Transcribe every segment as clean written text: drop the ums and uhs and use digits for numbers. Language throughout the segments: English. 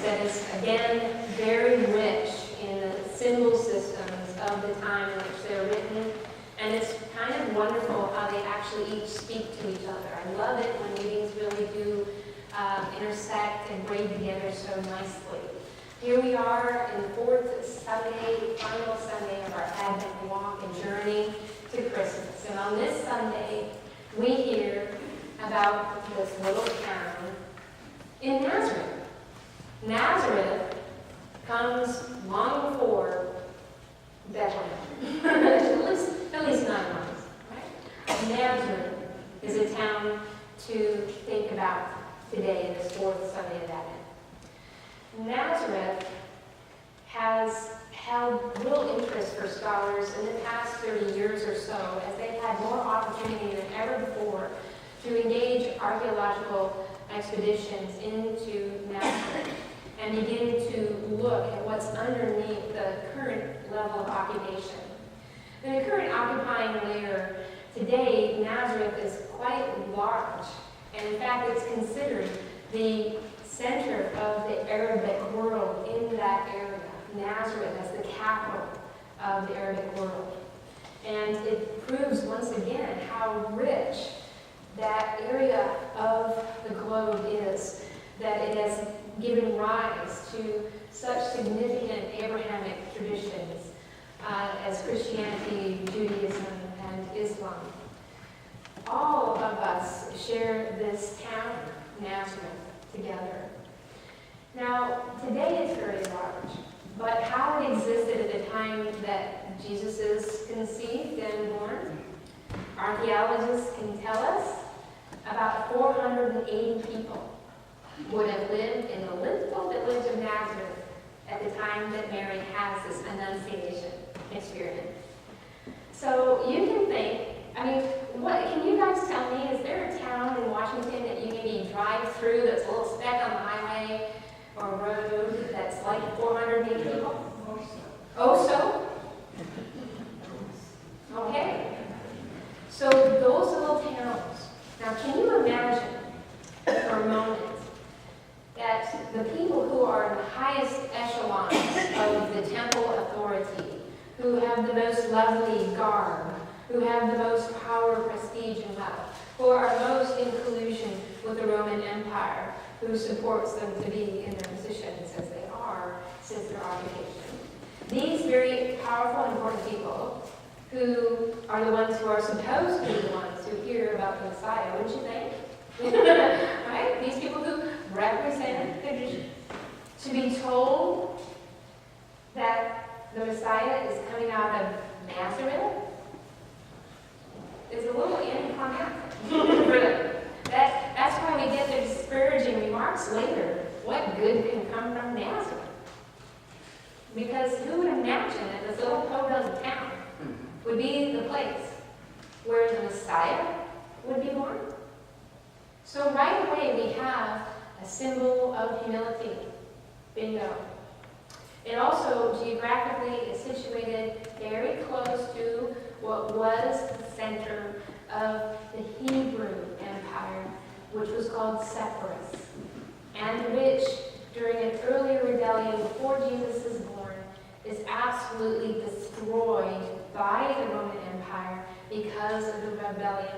that is, again, very rich in the symbol systems of the time in which they're written. And it's kind of wonderful how they actually each speak to each other. I love it when readings really do intersect and braid together so nicely. Here we are in the fourth Sunday, final Sunday of our Advent walk and journey to Christmas. And on this Sunday, we hear about this little town in Nazareth. Nazareth comes long before Bethlehem, at least 9 months. Right? Nazareth is a town to think about today in this fourth Sunday of Advent. Nazareth has held real interest for scholars in the past 30 years or so, as they've had more opportunity than ever before to engage archaeological expeditions into Nazareth and begin to look at what's underneath the current level of occupation. The current occupying layer today, Nazareth is quite large, and in fact it's considered the center of the Arabic world in that area. Nazareth as the capital of the Arabic world. And it proves once again how rich that area of the globe is, that it has given rise to such significant Abrahamic traditions as Christianity, Judaism, and Islam. All of us share this town, Nazareth, together. Now, today it's very large, but how it existed at the time that Jesus is conceived and born, archaeologists can tell us about 480 people would have lived in the little village of Nazareth at the time that Mary has this Annunciation experience. So you can think, what can you guys tell me? Is there a town in Washington that you maybe drive through that's a little speck on the highway or road that's like 480 people? Oh, so? Okay. So those little towns. Now, can you imagine for a moment that the people who are in the highest echelons of the temple authority, who have the most lovely garb, who have the most power, prestige, and wealth, who are most in collusion with the Roman Empire, who supports them to be in their positions as they are since their occupation. These very powerful and important people, who are the ones who are supposed to be the ones who hear about the Messiah, wouldn't you think? Right? These people who represent the tradition, to be told that the Messiah is coming out of Nazareth is a little anticlimactic for them. That's why we get the disparaging remarks later. What good can come from Nazareth? Because who would imagine that this little podunk town would be the place where the Messiah would be born? So right away we have a symbol of humility. Bingo. It also geographically is situated very close to what was the center of the Hebrew Empire, which was called Sepphoris, and which, during an earlier rebellion before Jesus is born, is absolutely destroyed by the Roman Empire because of the rebellion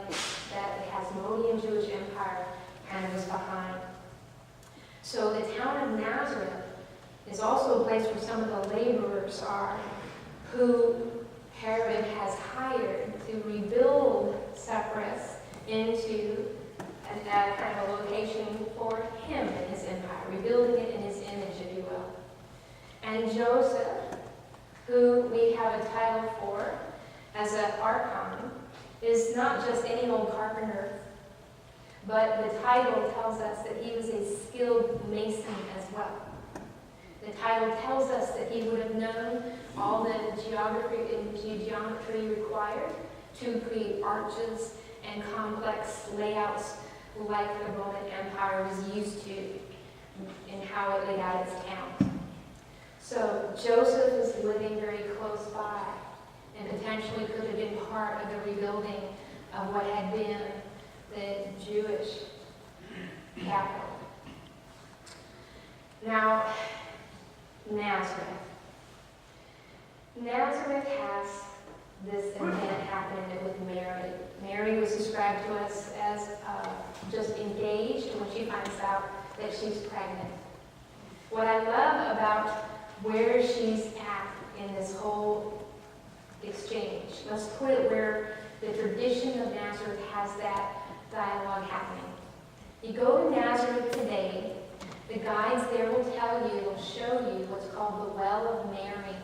that the Hasmonean Jewish Empire kind of was behind. So the town of Nazareth is also a place where some of the laborers are, who Herod has hired to rebuild Sepphoris into a kind of a location for him and his empire, rebuilding it in his image, if you will. And Joseph, who we have a title for as an archon, is not just any old carpenter, but the title tells us that he was a skilled mason as well. The title tells us that he would have known all the geometry required to create arches and complex layouts like the Roman Empire was used to in how it laid out its town. So Joseph is living very close by and potentially could have been part of the rebuilding of what had been the Jewish capital. Now, Nazareth. Nazareth has this event happening with Mary. Mary was described to us as just engaged when she finds out that she's pregnant. What I love about where she's at in this whole exchange, let's put it where the tradition of Nazareth has that dialogue happening. You go to Nazareth today, the guides there will tell you, will show you what's called the Well of Mary.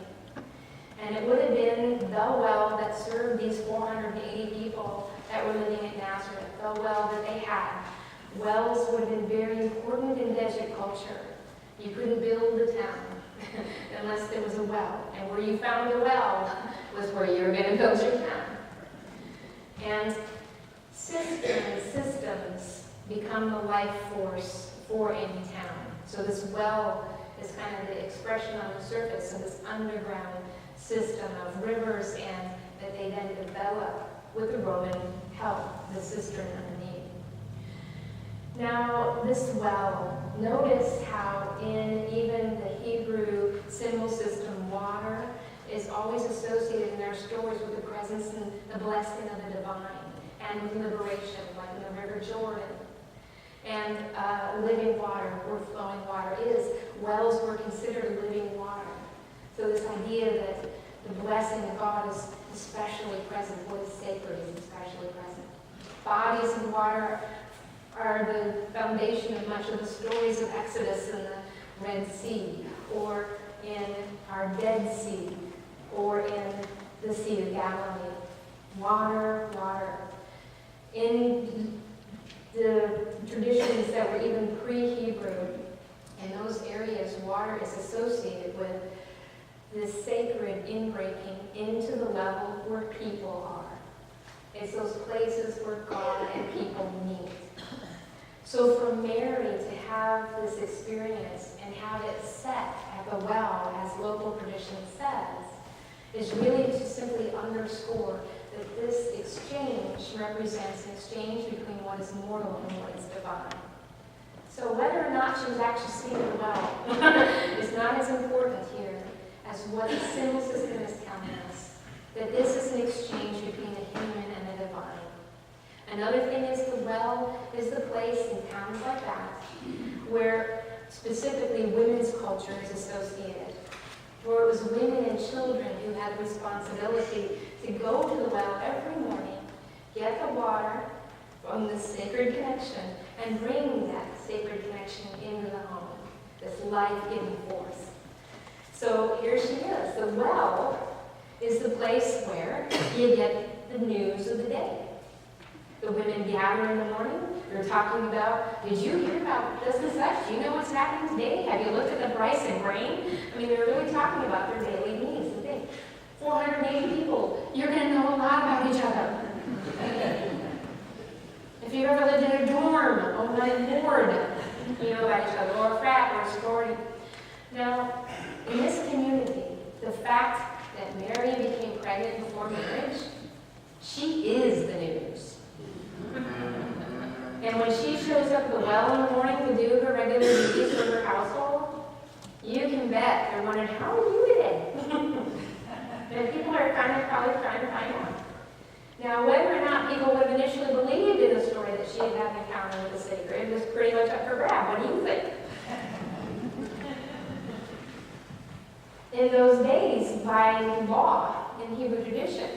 And it would have been the well that served these 480 people that were living in Nazareth, the well that they had. Wells would have been very important in desert culture. You couldn't build a town unless there was a well. And where you found a well was where you were going to build your town. And systems become the life force for any town. So this well is kind of the expression on the surface of this underground system of rivers, and that they then develop with the Roman help, the cistern underneath. Now, this well, notice how in even the Hebrew symbol system, water is always associated in their stories with the presence and the blessing of the divine, and with liberation, like in the River Jordan. And living water, where flowing water is, wells were considered living water. So this idea that the blessing of God is especially present, what is sacred is especially present. Bodies of water are the foundation of much of the stories of Exodus in the Red Sea, or in our Dead Sea, or in the Sea of Galilee. Water, water. In the traditions that were even pre-Hebrew, in those areas, water is associated with this sacred inbreaking into the level where people are. It's those places where God and people meet. So for Mary to have this experience and have it set at the well, as local tradition says, is really to simply underscore that this exchange represents an exchange between what is mortal and what is divine. So whether or not she was actually seen at the well is not as important here as what the symbol system is telling us, that this is an exchange between the human and the divine. Another thing is the well is the place in towns like that where specifically women's culture is associated, where it was women and children who had the responsibility to go to the well every morning, get the water from the sacred connection, and bring that sacred connection into the home, this life-giving force. So here she is. The well is the place where you get the news of the day. The women gather in the morning. They're talking about, did you hear about this and such? Do you know what's happening today? Have you looked at the price of grain? I mean, they're really talking about their daily needs and things. 480 people. You're going to know a lot about each other. If you've ever lived in a dorm, oh my lord, you know about each other, or a frat, or a sorority. Now, in this community, the fact that Mary became pregnant before marriage, she is the news. And when she shows up at the well in the morning to do her regular duties for her household, you can bet they're wondering, how are you today? And people are probably trying to find out. Now, whether or not people would have initially believed in the story that she had had an encounter with the sacred was pretty much up for grabs. What do you think? In those days, by law, in Hebrew tradition,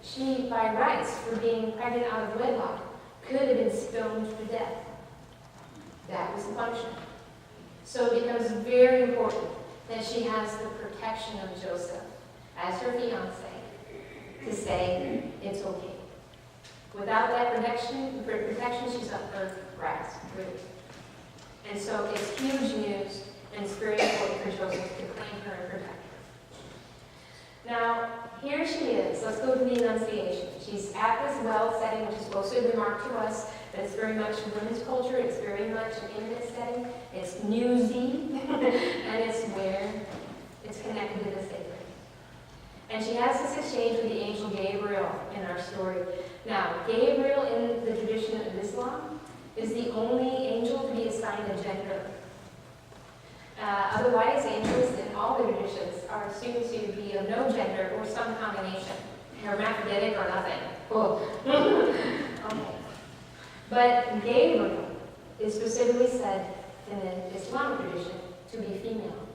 she, by rights, for being pregnant out of wedlock, could have been stoned to death. That was the punishment. So it becomes very important that she has the protection of Joseph as her fiancé to say it's okay. Without that protection, she's up for grabs, really. And so it's huge news, and it's very important for Joseph to claim her and protect her. Now, here she is. Let's go to the Annunciation. She's at this well setting, which is supposed to remark to us that it's very much women's culture. It's very much an intimate setting. It's newsy, and it's where it's connected to the sacred. And she has this exchange with the angel Gabriel in our story. Now, Gabriel, in the tradition of Islam, is the only angel to be assigned a gender. Otherwise, angels in all the traditions are assumed to be of no gender or some combination, hermaphroditic or nothing. Cool. Okay. But Gabriel is specifically said in the Islamic tradition to be female,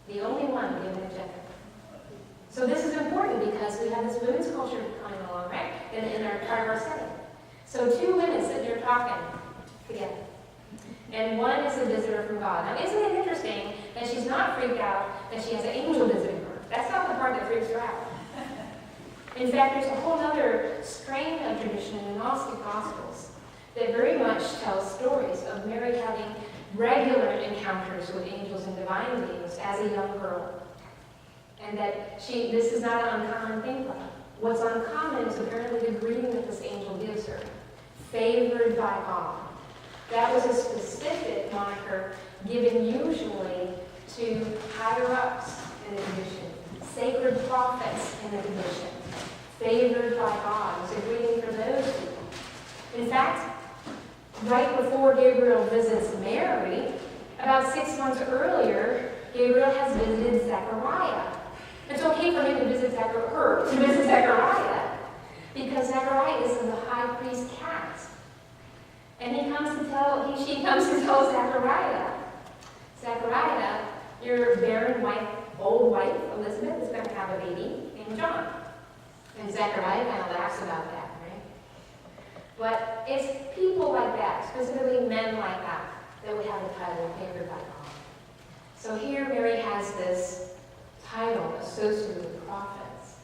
the only one given a gender. So this is important because we have this women's culture coming along, right, in our part of our study. So two women sitting here talking together. And one is a visitor from God. Now, isn't it interesting that she's not freaked out that she has an angel visiting her? That's not the part that freaks her out. In fact, there's a whole other strain of tradition in the Gnostic Gospels that very much tells stories of Mary having regular encounters with angels and divine beings as a young girl. And that this is not an uncommon thing for her. What's uncommon is apparently the greeting that this angel gives her. Favored by God. That was a specific moniker given usually to higher-ups in the tradition, sacred prophets in the tradition. Favored by God. It was a greeting for those people. In fact, right before Gabriel visits Mary, about 6 months earlier, Gabriel has visited Zechariah. It's okay for him to visit Zechariah, because Zechariah is of the high priest caste. And she comes to tell Zechariah, your barren old wife, Elizabeth, is going to have a baby named John. And Zechariah kind of laughs about that, right? But it's people like that, specifically men like that, that would have the title of favored by God. So here Mary has this title associated with prophets,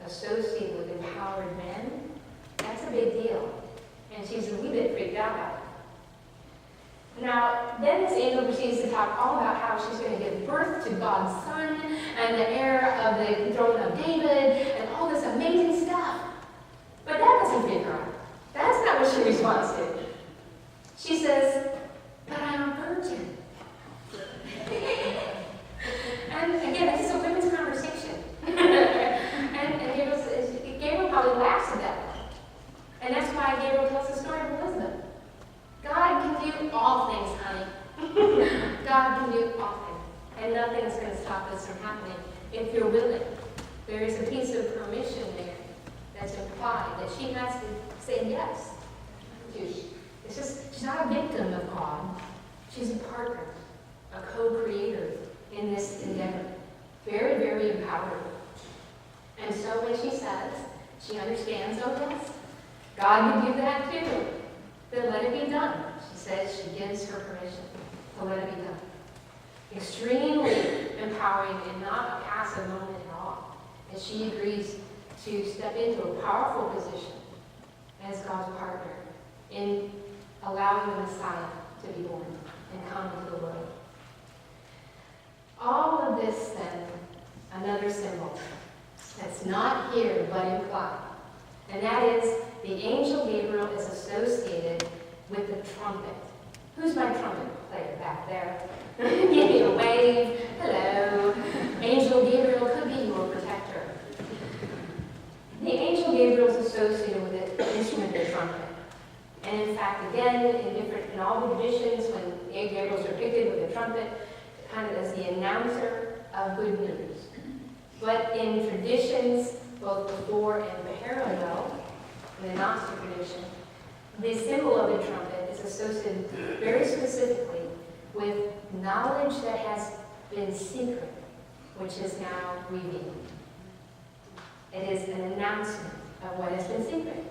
associated with empowered men. That's a big deal. And she's a wee bit freaked out about it. Now, then this angel proceeds to talk all about how she's going to give birth to God's son and the heir of the throne of David and all this amazing stuff. But that doesn't freak her out. That's not what she responds to. She says, but I'm a virgin. And again, this is a women's conversation. and Gabriel probably laughs at that. And that's why Gabriel tells the story of Elizabeth. God can do all things, honey. God can do all things. And nothing's going to stop this from happening if you're willing. There is a piece of permission there that's implied that she has to say yes. She's not a victim of God. She's a partner, a co-creator in this endeavor. Very, very empowering. And so when she says, she understands, oh yes, God can do that too. Then let it be done. She says she gives her permission to let it be done. Extremely empowering and not a passive moment at all. And she agrees to step into a powerful position as God's partner in allowing the Messiah to be born and come into the world. All of this then, another symbol that's not here but implied. And that is the angel Gabriel is associated with the trumpet. Who's my trumpet player back there? Give me a wave. Hello. Angel Gabriel could be your protector. The angel Gabriel is associated with the instrument, the trumpet. And in fact, again, in all the traditions, when Gabriel is depicted with the trumpet, kind of as the announcer of good news. But in traditions, both before and parallel, in the Gnostic tradition, the symbol of the trumpet is associated very specifically with knowledge that has been secret, which is now revealed. It is an announcement of what has been secret.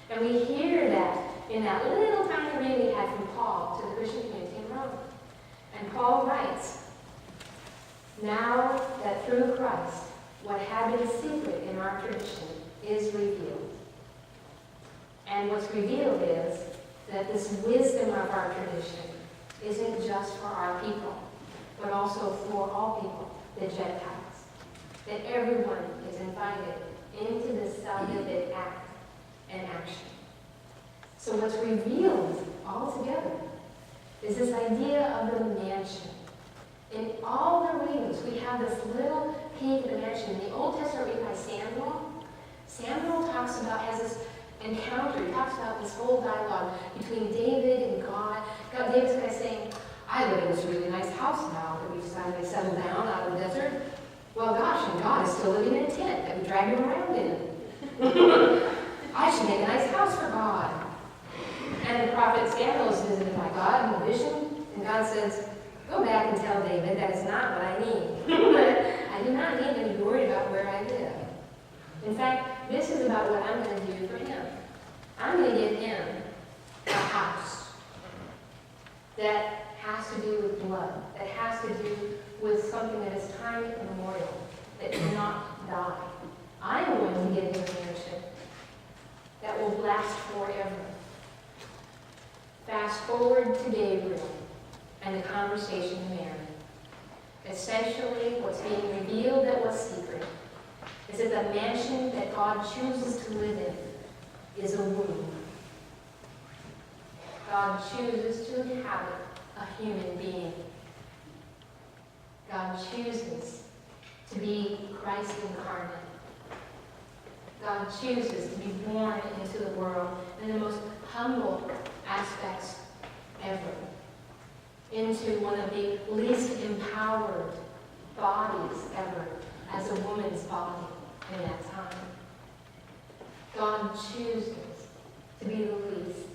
And we hear that in that little tiny reading we had from Paul to the Christian community in Rome. And Paul writes, now that through Christ, what had been secret in our tradition is revealed. And what's revealed is that this wisdom of our tradition isn't just for our people, but also for all people, the Gentiles. That everyone is invited into this salvific act and action. So what's revealed altogether is this idea of the mansion. In all the readings, we have this little peek of the mansion. In the Old Testament read by Samuel talks about, has this encounter. He talks about this whole dialogue between David and God. David's kind of saying, I live in this really nice house now that finally settled down out of the desert. Well, gosh, and God is still living in a tent that we drag him around in. I should make a nice house for God. And the prophet Samuel is visited by God in a vision, and God says, go back and tell David that is not what I need. I do not need him to be worried about where I live. In fact, this is about what I'm going to do for him. I'm going to give him a house that has to do with blood, that has to do with something that is time immemorial, that cannot die. I'm going to give him a mansion that will last forever. Fast forward to Gabriel and the conversation with Mary. Essentially, what's being revealed that was secret is that the mansion that God chooses to live in is a womb. God chooses to inhabit a human being. God chooses to be Christ incarnate. God chooses to be born into the world in the most humble aspects ever, into one of the least empowered bodies ever, as a woman's body in that time. God chooses to be the least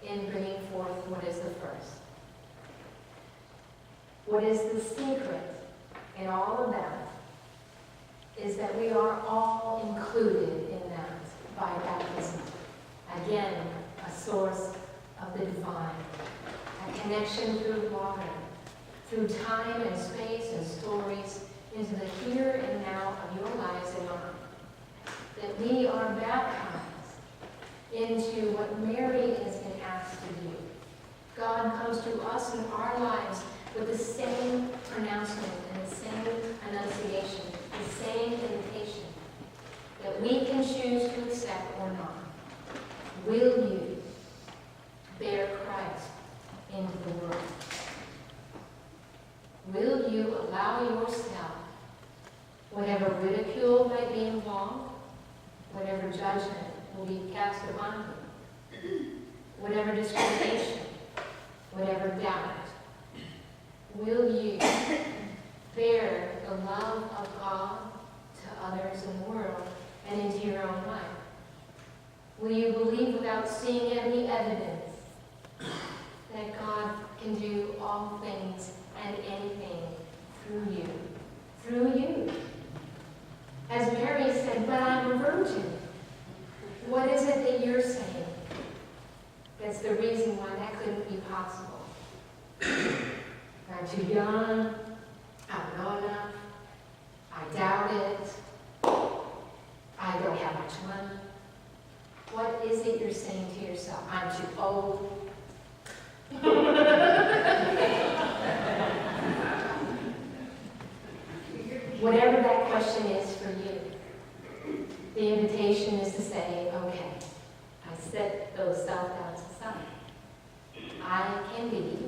in bringing forth what is the first. What is the secret in all of that is that we are all included in that by baptism. Again, a source of the divine, a connection through water, through time and space and stories into the here and now of your lives and mine. That we are baptized into what Mary has been asked to do. God comes to us in our lives with the same pronouncement and the same annunciation, the same invitation that we can choose to accept or not. Will you bear Christ into the world? Will you allow yourself, whatever ridicule might be involved, whatever judgment will be cast upon you, whatever discrimination, whatever doubt, will you bear the love of God to others in the world and into your own life? Will you believe without seeing any evidence that God can do all things and anything through you? Through you. As Mary said, but I'm a virgin. What is it that you're saying that's the reason why that couldn't be possible? I'm too young. I don't know enough. I doubt it. I don't have much money. What is it you're saying to yourself? I'm too old. Whatever that question is for you, the invitation is to say, okay, I set those self-doubts aside. I can be